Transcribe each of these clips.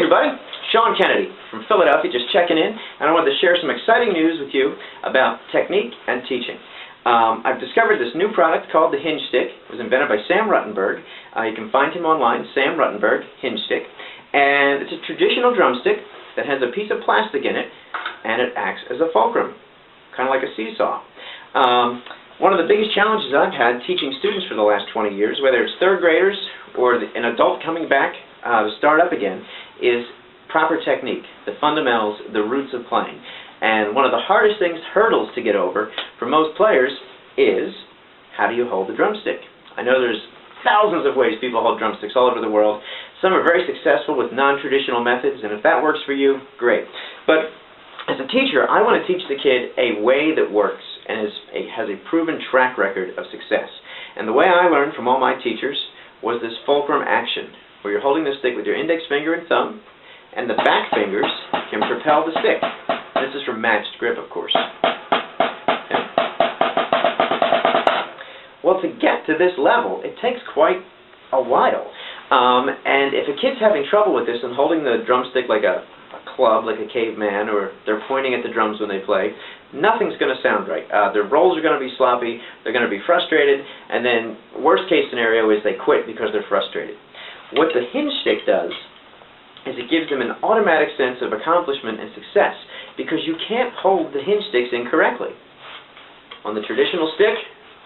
everybody. Sean Kennedy from Philadelphia, just checking in, and I wanted to share some exciting news with you about technique and teaching. I've discovered this new product called the HingeStix. It was invented by Sam Ruttenberg. You can find him online, Sam Ruttenberg HingeStix, and it's a traditional drumstick that has a piece of plastic in it, and it acts as a fulcrum, kind of like a seesaw. One of the biggest challenges I've had teaching students for the last 20 years, whether it's third graders or an adult coming back to start up again, is proper technique, the fundamentals, the roots of playing. And one of the hardest hurdles to get over for most players is, how do you hold the drumstick? I know there's thousands of ways people hold drumsticks all over the world. Some are very successful with non-traditional methods, and if that works for you, great. But as a teacher, I want to teach the kid a way that works and has a proven track record of success. And the way I learned from all my teachers was this fulcrum action, where you're holding the stick with your index finger and thumb, and the back fingers can propel the stick. This is for matched grip, of course. Okay. Well, to get to this level, it takes quite a while. And if a kid's having trouble with this and holding the drumstick like a club, like a caveman, or they're pointing at the drums when they play, nothing's going to sound right. Their rolls are going to be sloppy, they're going to be frustrated, and then worst case scenario is they quit because they're frustrated. What the HingeStix does is it gives them an automatic sense of accomplishment and success, because you can't hold the HingeStix incorrectly. On the traditional stick,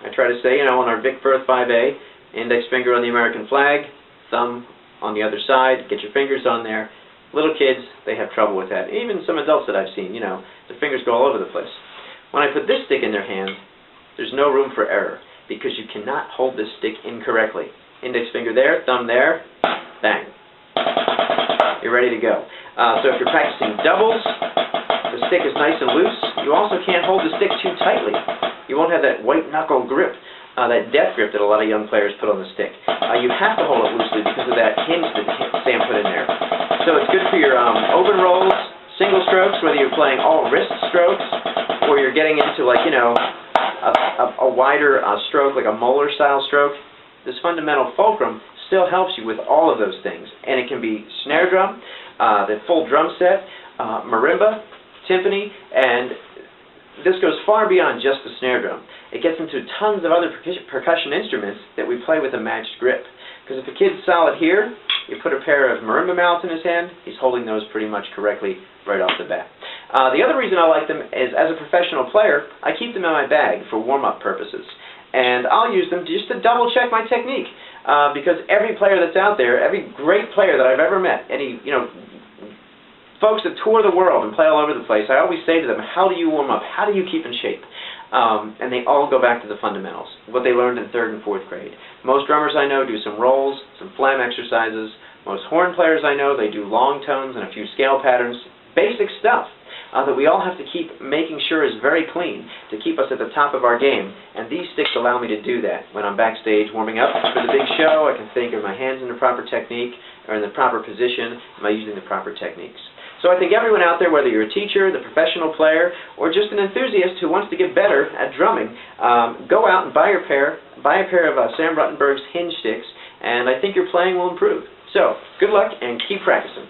I try to say, on our Vic Firth 5A, index finger on the American flag, thumb on the other side, get your fingers on there. Little kids, they have trouble with that. Even some adults that I've seen, their fingers go all over the place. When I put this stick in their hand, there's no room for error, because you cannot hold this stick incorrectly. Index finger there, thumb there, bang. You're ready to go. So if you're practicing doubles, the stick is nice and loose. You also can't hold the stick too tightly. You won't have that white knuckle grip, that death grip that a lot of young players put on the stick. You have to hold it loosely because of that hinge that Sam put in there. So it's good for your open rolls, single strokes, whether you're playing all wrist strokes, or you're getting into a wider stroke, like a Moeller style stroke. This fundamental fulcrum still helps you with all of those things. And it can be snare drum, the full drum set, marimba, timpani, and this goes far beyond just the snare drum. It gets into tons of other percussion instruments that we play with a matched grip. Because if a kid's solid here, you put a pair of marimba mallets in his hand, he's holding those pretty much correctly right off the bat. The other reason I like them is, as a professional player, I keep them in my bag for warm-up purposes. And I'll use them just to double-check my technique. Because every player that's out there, every great player that I've ever met, folks that tour the world and play all over the place, I always say to them, how do you warm up? How do you keep in shape? And they all go back to the fundamentals, what they learned in 3rd and 4th grade. Most drummers I know do some rolls, some flam exercises. Most horn players I know, they do long tones and a few scale patterns. Basic stuff that we all have to keep making sure is very clean to keep us at the top of our game. And these sticks allow me to do that. When I'm backstage warming up for the big show, I can think, are my hands in the proper technique, or in the proper position? Am I using the proper techniques? So I think everyone out there, whether you're a teacher, the professional player, or just an enthusiast who wants to get better at drumming, go out and buy a pair of Sam Ruttenberg's HingeStix, and I think your playing will improve. So, good luck and keep practicing.